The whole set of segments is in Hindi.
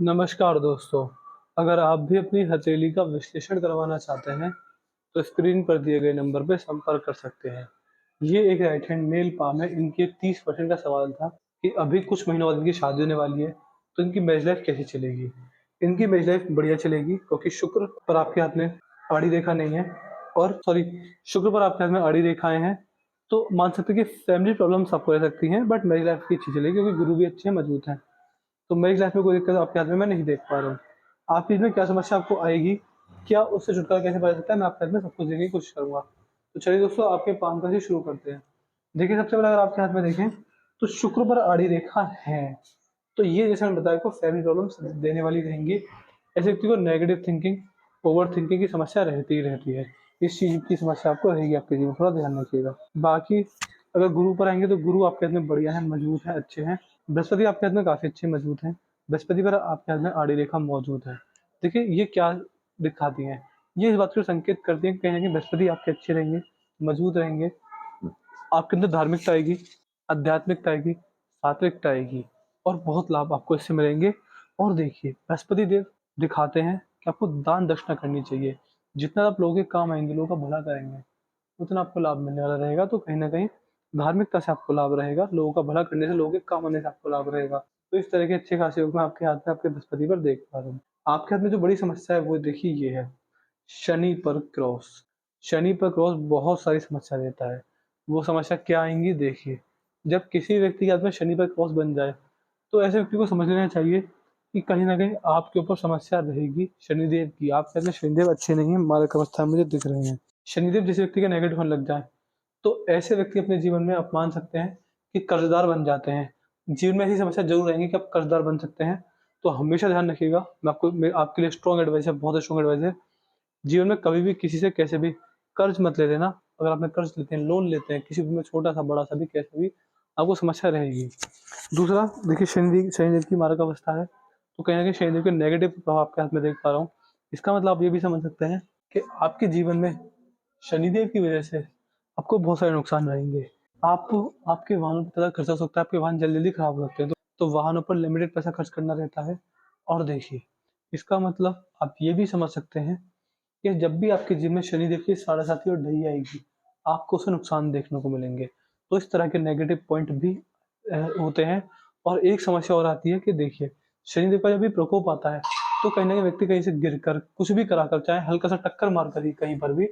नमस्कार दोस्तों, अगर आप भी अपनी हथेली का विश्लेषण करवाना चाहते हैं, तो स्क्रीन पर दिए गए नंबर पर संपर्क कर सकते हैं। ये एक राइट हैंड मेल पाम है। इनके 30% का सवाल था कि अभी कुछ महीनों बाद इनकी शादी होने वाली है, तो इनकी मैरिज लाइफ कैसी चलेगी? इनकी मैरिज लाइफ बढ़िया चलेगी क्योंकि शुक्र पर आपके हाथ में आड़ी रेखा नहीं है और सॉरी शुक्र पर आपके हाथ में आड़ी रेखाएँ हैं, तो मान सकते हैं कि फैमिली प्रॉब्लम्स आपको रह सकती हैं बट मैरिज लाइफ की अच्छी चलेगी क्योंकि गुरु भी अच्छे हैं, मजबूत हैं। तो मेरी लाइफ में कोई दिक्कत आपके हाथ में मैं नहीं देख पा रहा हूँ। आपकी इसमें क्या समस्या आपको आएगी? क्या उससे छुटकारा कैसे पाया सकता है? मैं आपके हाथ में सब कुछ देने की कोशिश करूँगा। तो चलिए दोस्तों, आपके पाम का ही शुरू करते हैं। देखिए, सबसे पहले अगर आपके हाथ में देखें, तो शुक्र पर आड़ी रेखा है। तो ये जैसे मैंने बताया, आपको फैमिली प्रॉब्लम्स देने वाली रहेंगी। ऐसे व्यक्ति को नेगेटिव थिंकिंग, ओवर थिंकिंग की समस्या रहती ही रहती है। इस चीज़ की समस्या आपको रहेगी आपके जीवन में, थोड़ा ध्यान रखिएगा। बाकी अगर गुरु पर आएँगे, तो गुरु आपके हाथ में बढ़िया हैं, मजबूत हैं, अच्छे हैं। बृहस्पति आपके हाथ में काफ़ी अच्छे मजबूत हैं। बृहस्पति पर आपके हाथ में आड़ी रेखा मौजूद है। देखिए, ये क्या दिखाती हैं? ये इस बात को संकेत करती हैं कि कहीं न कहीं बृहस्पति आपके अच्छे रहेंगे, मजबूत रहेंगे। आपके अंदर धार्मिकता आएगी, आध्यात्मिकता आएगी, सात्विकता आएगी और बहुत लाभ आपको इससे मिलेंगे। और देखिए, बृहस्पति देव दिखाते हैं कि आपको दान दक्षिणा करनी चाहिए। जितना आप लोगों के काम आएँगे, लोगों का भला करेंगे, उतना आपको लाभ मिलने वाला रहेगा। तो कहीं न कहीं धार्मिकता से आपको लाभ रहेगा, लोगों का भला करने से, लोगों के काम आने से आपको लाभ रहेगा। तो इस तरह के अच्छे खासे योग मैं आपके हाथ में, आपके बृहस्पति पर देख पा रहा हूँ। आपके हाथ में जो बड़ी समस्या है वो देखिए ये है, शनि पर क्रॉस। शनि पर क्रॉस बहुत सारी समस्या देता है। वो समस्या क्या आएँगी देखिए, जब किसी व्यक्ति के हाथ में शनि पर क्रॉस बन जाए, तो ऐसे व्यक्ति को समझ लेना चाहिए कि कहीं न कहीं आपके ऊपर समस्या रहेगी शनिदेव की। आपके हाथ में शनिदेव अच्छे नहीं हैं, मारक अवस्था में मुझे दिख रहे हैं। शनिदेव जिस व्यक्ति के नेगेटिव होने लग जाएँ, तो ऐसे व्यक्ति अपने जीवन में आप मान सकते हैं कि कर्ज़दार बन जाते हैं। जीवन में ऐसी समस्या ज़रूर आएँगी कि आप कर्ज़दार बन सकते हैं। तो हमेशा ध्यान रखिएगा, मैं आपके लिए स्ट्रॉन्ग एडवाइस है, बहुत स्ट्रॉन्ग एडवाइस है। जीवन में कभी भी किसी से कैसे भी कर्ज़ मत ले लेना। अगर आपने कर्ज़ लेते हैं, लोन लेते हैं, किसी भी में छोटा-सा, बड़ा-सा भी, कैसे भी, आपको समस्या रहेगी। दूसरा, देखिए, शनिदेव की मारक अवस्था है, तो कहीं न कहीं शनिदेव के नेगेटिव प्रभाव आपके हाथ में देख पा रहा हूँ। इसका मतलब आप ये भी समझ सकते हैं कि आपके जीवन में शनिदेव की वजह से आपको बहुत सारे नुकसान रहेंगे। आपको आपके वाहनों पे ज़्यादा खर्चा हो सकता है, आपके वाहन जल्दी-जल्दी खराब हो सकते हैं, तो वाहनों पर लिमिटेड पैसा खर्च करना रहता है। और देखिए, इसका मतलब आप ये भी समझ सकते हैं कि जब भी आपके जीवन में शनिदेव की साढ़ेसाती और ढाई आएगी, आपको उससे नुकसान देखने को मिलेंगे। तो इस तरह के नेगेटिव पॉइंट भी होते हैं। और एक समस्या और आती है कि देखिए, शनिदेव का जब भी प्रकोप आता है, तो कहीं न कहीं व्यक्ति कहीं से गिरकर, कुछ भी कराकर, चाहे हल्का-सा टक्कर मारकर ही कहीं पर भी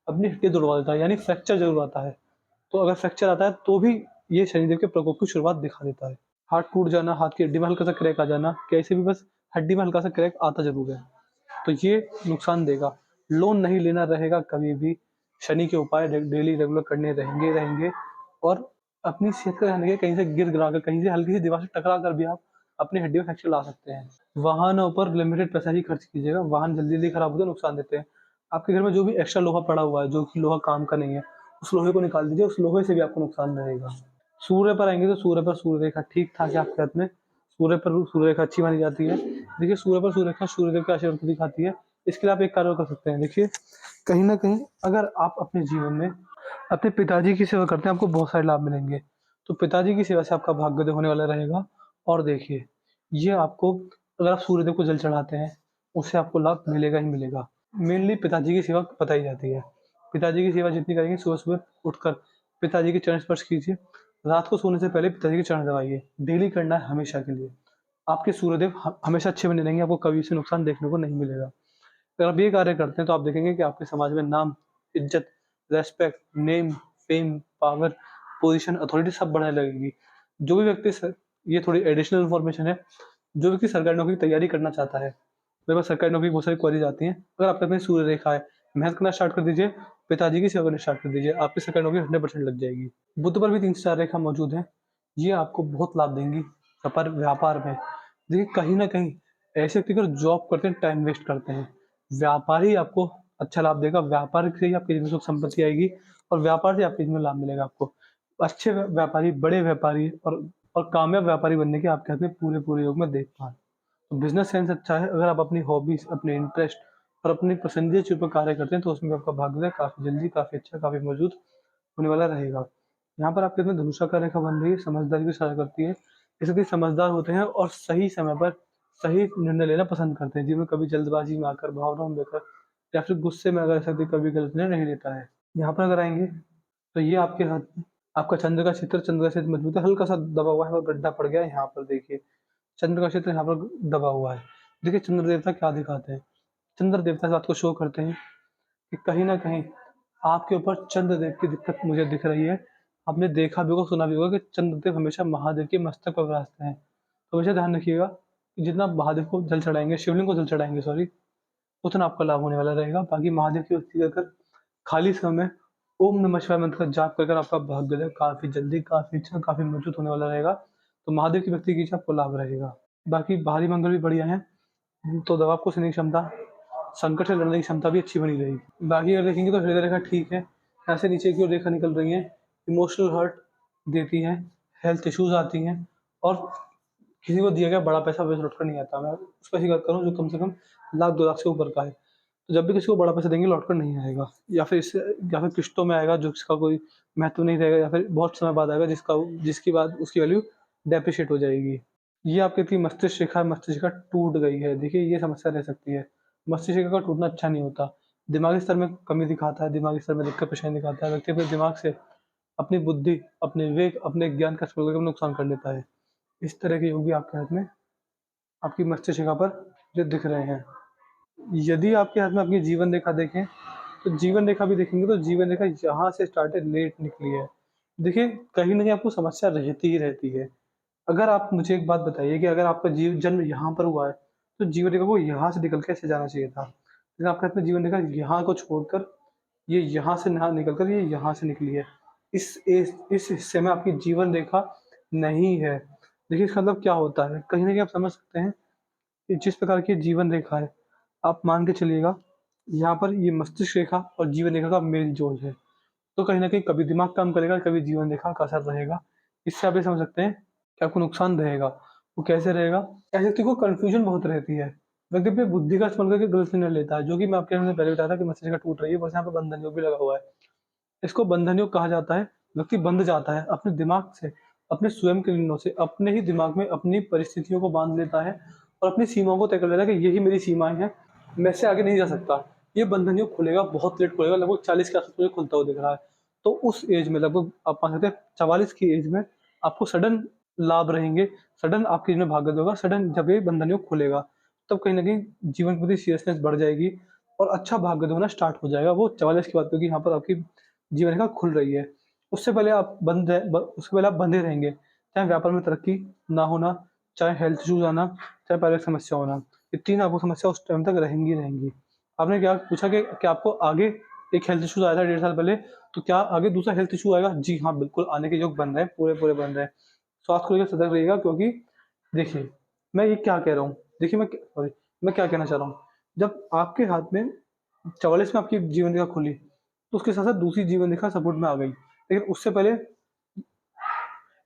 अपनी हड्डी तुड़वा देता है, यानी फ्रैक्चर ज़रूर आता है। तो अगर फ्रैक्चर आता है, तो भी ये शनिदेव के प्रकोप की शुरुआत दिखा देता है। हाथ टूट जाना, हाथ की हड्डी में हल्का-सा क्रैक आ जाना, कैसे भी बस हड्डी में हल्का-सा क्रैक आता ज़रूर है। तो ये नुकसान देगा। लोन नहीं लेना रहेगा कभी भी। शनि के उपाय डेली रेगुलर करने रहेंगे रहेंगे और अपनी सेहत का ध्यान रखिए, कहीं से गिर गिरा कर, कहीं से हल्की सी दीवार से टकरा कर भी आप अपनी हड्डी में फ्रैक्चर ला सकते हैं। वाहनों पर लिमिटेड पैसा ही खर्च कीजिएगा। वाहन जल्दी-जल्दी खराब होते हैं, नुकसान देते हैं। आपके घर में जो भी एक्स्ट्रा लोहा पड़ा हुआ है, जो कि लोहा काम का नहीं है, उस लोहे को निकाल दीजिए, उस लोहे से भी आपको नुकसान रहेगा। सूर्य पर आएँगे, तो सूर्य पर सूर्य रेखा ठीक-ठाक है आपके हाथ में। सूर्य पर सूर्य रेखा अच्छी मानी जाती है। देखिए, सूर्य पर सूर्य रेखा सूर्यदेव के आशीर्वाद को दिखाती है। इसके लिए आप एक कार्य और कर सकते हैं। देखिए, कहीं न कहीं अगर आप अपने जीवन में अपने पिताजी की सेवा करते हैं, आपको बहुत सारे लाभ मिलेंगे। तो पिताजी की सेवा से आपका भाग्योदय होने वाला रहेगा। और देखिए, ये आपको, अगर आप सूर्यदेव को जल चढ़ाते हैं, उससे आपको लाभ मिलेगा ही मिलेगा। मेनली पिताजी की सेवा बताई जाती है। पिताजी की सेवा जितनी करेंगे, सुबह-सुबह उठकर पिताजी के चरण स्पर्श कीजिए। रात को सोने से पहले पिताजी के चरण दबाइए। डेली करना है हमेशा के लिए। आपके सूर्यदेव हमेशा अच्छे बने रहेंगे, आपको कभी से नुकसान देखने को नहीं मिलेगा। अगर आप ये कार्य करते हैं, तो आप देखेंगे कि आपके समाज में नाम, इज़्ज़त, respect, name, fame, power, position, authority सब बढ़ने लगेगी। जो भी व्यक्ति ये थोड़ी एडिशनल इन्फॉर्मेशन है, जो व्यक्ति सरकारी नौकरी की तैयारी करना चाहता है, मेरे पास सरकारी नौकरी की बहुत सारी क्वेरीज़ आती हैं। अगर आपके पास सूर्य रेखा है, मेहनत करना स्टार्ट कर दीजिए, पिताजी की सेवा करना स्टार्ट कर दीजिए, आपकी सरकारी नौकरी 100% लग जाएगी। बुध पर भी 3 से 4 रेखा मौजूद हैं, ये आपको बहुत लाभ देंगी व्यापार में। देखिए, कहीं न कहीं ऐसे व्यक्ति अगर जॉब करते हैं, टाइम वेस्ट करते हैं। व्यापार ही आपको अच्छा लाभ देगा, व्यापार से ही आपके जीवन में सुख संपत्ति आएगी और व्यापार से आपके जीवन में लाभ मिलेगा आपको। अच्छे व्यापारी, बड़े व्यापारी और कामयाब व्यापारी बनने के आपके हाथ में पूरे योग मैं देख पा रहा हूँ। तो बिज़नेस सेंस अच्छा है। अगर आप अपनी हॉबीज़, अपने इंटरेस्ट और अपनी पसंदीदा चीज़ पर कार्य करते हैं, तो उसमें आपका भाग्योदय काफ़ी जल्दी, काफ़ी अच्छा, काफ़ी मौजूद होने वाला रहेगा। यहाँ पर आपके में धनुषा का रेखा बन रही है, समझदारी भी सहायता करती है। इसलिए समझदार होते हैं और सही समय पर सही निर्णय लेना पसंद करते हैं, जिनमें कभी जल्दबाजी में आकर, भावनाओं में बहकर या फिर गुस्से में अगर ऐसा कभी गलत निर्णय नहीं लेता है। यहाँ पर अगर आएँगे तो ये आपके हाथ में आपका चंद्र का क्षेत्र, चंद्र का क्षेत्र मजबूत है, हल्का-सा दबा हुआ है और गड्ढा पड़ गया है यहाँ पर देखिए। चंद्र का क्षेत्र यहाँ पर दबा हुआ है। देखिए चंद्र देवता क्या दिखाते हैं? चंद्र देवता इस बात को शो करते हैं कि कहीं न कहीं आपके ऊपर चंद्रदेव की दिक्कत मुझे दिख रही है। आपने देखा भी होगा, सुना भी होगा कि चंद्रदेव हमेशा महादेव के मस्तक पर विराजते हैं। तो हमेशा ध्यान रखिएगा कि जितना महादेव को जल चढ़ाएँगे, शिवलिंग को जल चढ़ाएँगे सॉरी, उतना आपका लाभ होने वाला रहेगा। बाकी महादेव की भक्ति कर कर खाली समय में ओम नमः शिवाय मंत्र का जाप कर कर आपका भाग्योदय काफ़ी जल्दी, काफ़ी अच्छा, काफ़ी मजबूत होने वाला रहेगा। तो महादेव की भक्ति कीजिए, आपको लाभ रहेगा। बाकी बाहरी मंगल भी बढ़िया हैं, तो दवा को सहने की क्षमता, संकट से लड़ने की क्षमता भी अच्छी बनी रहेगी। बाकी अगर देखेंगे तो हृदय रेखा ठीक है, यहाँ से नीचे की ओर रेखा निकल रही है, इमोशनल हर्ट देती है, हेल्थ इश्यूज़ आती हैं और किसी को दिया गया बड़ा पैसा वापस लौट कर नहीं आता। मैं उस पैसे की बात कर रहा हूँ जो कम से कम लाख 2 लाख से ऊपर का है। तो जब भी किसी को बड़ा पैसा देंगे लौट कर नहीं आएगा, या फिर इससे या फिर किश्तों में आएगा जिसका कोई महत्व नहीं रहेगा, या फिर बहुत समय बाद आएगा जिसकी बाद उसकी वैल्यू डेप्रिशिएट हो जाएगी। ये आपकी थी मस्तिष्क रेखा, मस्तिष्क रेखा टूट गई है। देखिए ये समस्या रह सकती है। मस्तिष्क रेखा का टूटना अच्छा नहीं होता। दिमागी स्तर में कमी दिखाता है, दिमागी स्तर में दिक्कत परेशानी दिखाता है। व्यक्ति अपने दिमाग से अपनी बुद्धि, अपने विवेक, अपने ज्ञान का इस्तेमाल करके नुकसान कर लेता है। इस तरह के योग भी आपके हाथ में, आपकी मस्तिष्क रेखा पर जो दिख रहे हैं। यदि आपके हाथ में आपकी जीवन रेखा देखें, तो जीवन रेखा भी देखेंगे तो जीवन रेखा यहाँ से स्टार्टेड लेट निकली है। देखिए, कहीं न कहीं आपको समस्या रहती ही रहती है। अगर आप मुझे एक बात बताइए कि अगर आपका जन्म यहाँ पर हुआ है, तो जीवन रेखा को यहाँ से निकल के ऐसे जाना चाहिए था। लेकिन आपके हाथ में जीवन रेखा यहाँ को छोड़कर ये यहाँ से ना निकल कर ये यहाँ से निकली है। इस हिस्से में आपकी जीवन रेखा नहीं है। देखिए इसका मतलब क्या होता है? कहीं न कहीं आप समझ सकते हैं कि जिस प्रकार की जीवन रेखा है, आप मान के चलिएगा, यहाँ पर ये मस्तिष्क रेखा और जीवन रेखा का मेल-जोल है। तो कहीं न कहीं कभी दिमाग काम करेगा, कभी जीवन रेखा का असर रहेगा। इससे आप ये समझ सकते हैं कि आपको नुकसान रहेगा। वो कैसे रहेगा? ऐसे व्यक्ति को कन्फ्यूज़न बहुत रहती है। व्यक्ति अपनी बुद्धि का इस्तेमाल करके गलत निर्णय लेता है, जो कि मैं आपके हमने पहले बताया था कि मस्तिष्क रेखा टूट रही है, बस यहाँ पे बंधन योग भी लगा हुआ है। इसको बंधन योग कहा जाता है। व्यक्ति बंध जाता है अपने दिमाग से, अपने स्वयं के निर्णयों से, अपने ही दिमाग में अपनी परिस्थितियों को बाँध लेता है और अपनी सीमाओं को तय कर लेता है कि यही मेरी सीमाएँ हैं, मैं इससे आगे नहीं जा सकता। ये बंधन योग खुलेगा, बहुत लेट खुलेगा, लगभग 40 के आस-पास मुझे खुलता हुआ दिख रहा है। तो उस एज में लगभग आप मान सकते हैं 44 की एज में आपको सडन लाभ रहेंगे, सडन आपके जीवन में भाग्योदय होगा, सडन जब ये बंधन योग खुलेगा, तब कहीं न कहीं जीवन के प्रति सीरियसनेस बढ़ जाएगी और अच्छा भाग्योदय होना स्टार्ट हो जाएगा। वो 44 की बात क्योंकि यहाँ पर आपकी जीवन रेखा खुल रही है। उससे पहले आप उससे पहले आप बंधे रहेंगे, चाहे व्यापार में तरक्की ना होना, चाहे हेल्थ इश्यूज़ आना, चाहे पारिवारिक समस्या होना, ये 3 आपको समस्या उस टाइम तक रहेंगी ही रहेंगी। आपने क्या पूछा कि क्या आपको आगे एक हेल्थ इश्यूज़ आया था 1.5 साल पहले, तो क्या आगे दूसरा हेल्थ इश्यू आएगा? जी हाँ, बिल्कुल आने के योग बन रहे हैं, पूरे-पूरे बन रहे हैं। स्वास्थ्य को लेकर सतर्क रहिएगा क्योंकि देखिए, मैं ये क्या कह रहा हूँ, देखिए मैं क्या कहना चाह रहा हूँ। जब आपके हाथ में 44 में आपकी जीवन रेखा खुली, तो उसके साथ-साथ दूसरी जीवन रेखा सपोर्ट में आ गई। लेकिन उससे पहले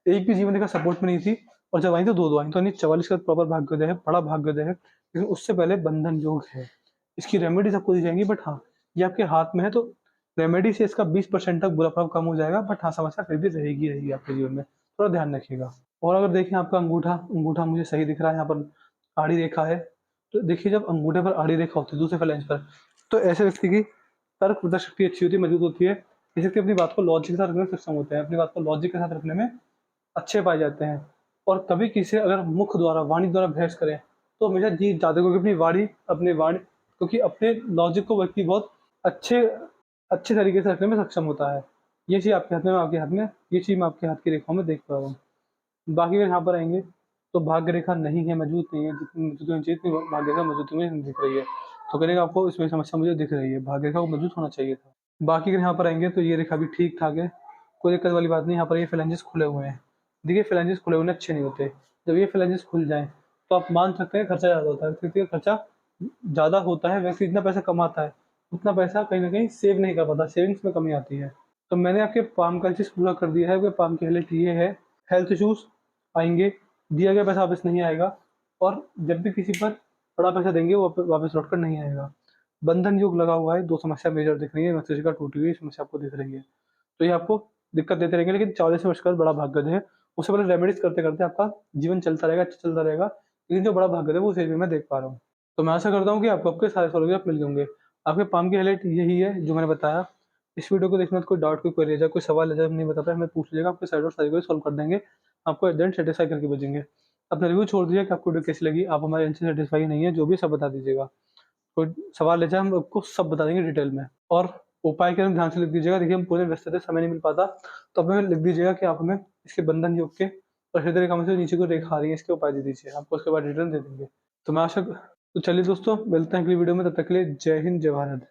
एक भी जीवन रेखा सपोर्ट में नहीं थी और जब आई तो 2-2 आई। तो यानी 44 का प्रॉपर भाग्योदय है, बड़ा भाग्योदय है। लेकिन उससे पहले बंधन योग है। इसकी रेमेडीज़ आपको दी जाएँगी, बट हाँ, ये आपके हाथ में है तो रेमेडी से इसका 20% तक बुरा प्रभाव कम हो जाएगा, बट हाँ, समस्या फिर भी रहेगी रहेगी आपके जीवन में। थोड़ा ध्यान रखिएगा। और अगर देखें आपका अंगूठा अंगूठा मुझे सही दिख रहा है, यहाँ पर आड़ी रेखा है। तो देखिए जब अंगूठे पर आड़ी रेखा होती है दूसरे फ़ेलैंज पर, तो ऐसे व्यक्ति की तर्क वितर्क शक्ति अच्छी होती है, मजबूत होती है। ये व्यक्ति अपनी बात को लॉजिक के साथ रखने में सक्षम होते हैं, अपनी बात को लॉजिक के साथ रखने में अच्छे पाए जाते हैं। और कभी किसी से अगर मुख द्वारा, वाणी द्वारा बहस करें, तो हमेशा जीत जाते हैं क्योंकि अपनी वाणी क्योंकि अपने लॉजिक को व्यक्ति बहुत अच्छे अच्छे तरीके से रखने में सक्षम होता है। ये चीज़ आपके हाथ में, आपके हाथ में, ये चीज़ मैं आपके हाथ की रेखाओं में देख पा रहा हूँ। बाकी अगर यहाँ पर आएँगे, तो भाग्य रेखा नहीं है, मजबूत नहीं है, जितनी मजबूत होनी चाहिए उतनी भाग्य रेखा मजबूती में नहीं दिख रही है। तो करेगा आपको इसमें समस्या मुझे दिख रही है, भाग्य रेखा को मजबूत होना चाहिए था। बाकी अगर यहाँ पर आएँगे तो ये रेखा भी ठीक-ठाक है, कोई दिक्कत वाली बात नहीं, यहाँ पर ये फ़्लैंजेस खुले हुए हैं। देखिए फ़्लैंजेस खुले होने अच्छे नहीं होते, जब ये फ़्लैंजेस खुल जाएँ, तो आप मान सकते हैं खर्चा ज़्यादा होता है, क्योंकि खर्चा ज़्यादा होता है, व्यक्ति जितना पैसा कमाता है, उतना पैसा कहीं न कहीं सेव नहीं कर पाता, सेविंग्स में कमी आती है। तो मैंने आपके पाम का चीज़ पूरा कर दिया है, आपके पाम की हाइलाइट ये है, हेल्थ इश्यूज़ आएँगे, दिया गया पैसा वापस नहीं आएगा और जब भी किसी पर बड़ा पैसा देंगे वो वापस लौट कर नहीं आएगा। बंधन योग लगा हुआ है, 2 समस्या मेजर दिख रही है, मस्तिष्क टूटी हुई समस्या आपको दिख रही है। तो ये आपको दिक्कत देते रहेंगे, लेकिन 40 वर्ष का बड़ा भाग्योदय है। उससे पहले रेमेडीज़ करते-करते आपका जीवन चलता रहेगा, अच्छा चलता रहेगा। लेकिन जो बड़ा भाग है वो उस एरिया में देख पा रहा हूँ। तो मैं आशा करता हूँ कि आपको आपके सारे सवालों के जवाब मिल गए होंगे। आपके पाम की हाईलाइट यही है जो मैंने बताया। इस वीडियो को देखने के बाद कोई डाउट, कोई क्वेरी है, कोई सवाल है, जब नहीं बता पाए हमें पूछ लीजिएगा, आपके साइड और सारी क्वेरी सॉल्व कर देंगे। आपको एट द एंड सैटिस्फाई करके भेजेंगे। अपना रिव्यू छोड़ दीजिए कि आपको वीडियो कैसी लगी। आप हमारे इनसे सैटिस्फाई नहीं है, जो भी सब बता दीजिएगा। कोई सवाल है, हम आपको सब बता देंगे डिटेल में। और उपाय के ध्यान से लिख दीजिएगा। देखिए हम पूरे व्यस्त थे, समय नहीं मिल पाता, तो अब हमें लिख दीजिएगा कि आप हमें इसके बंधन योग के और हृदय रेखा में से नीचे को रेखा आ रही है, इसके उपाय दे दीजिए। आपको उसके बाद डिटेल दे देंगे। तो मैं आशा तो चलिए दोस्तों, मिलते हैं अगली वीडियो में। तब तक के लिए जय हिंद, जय भारत।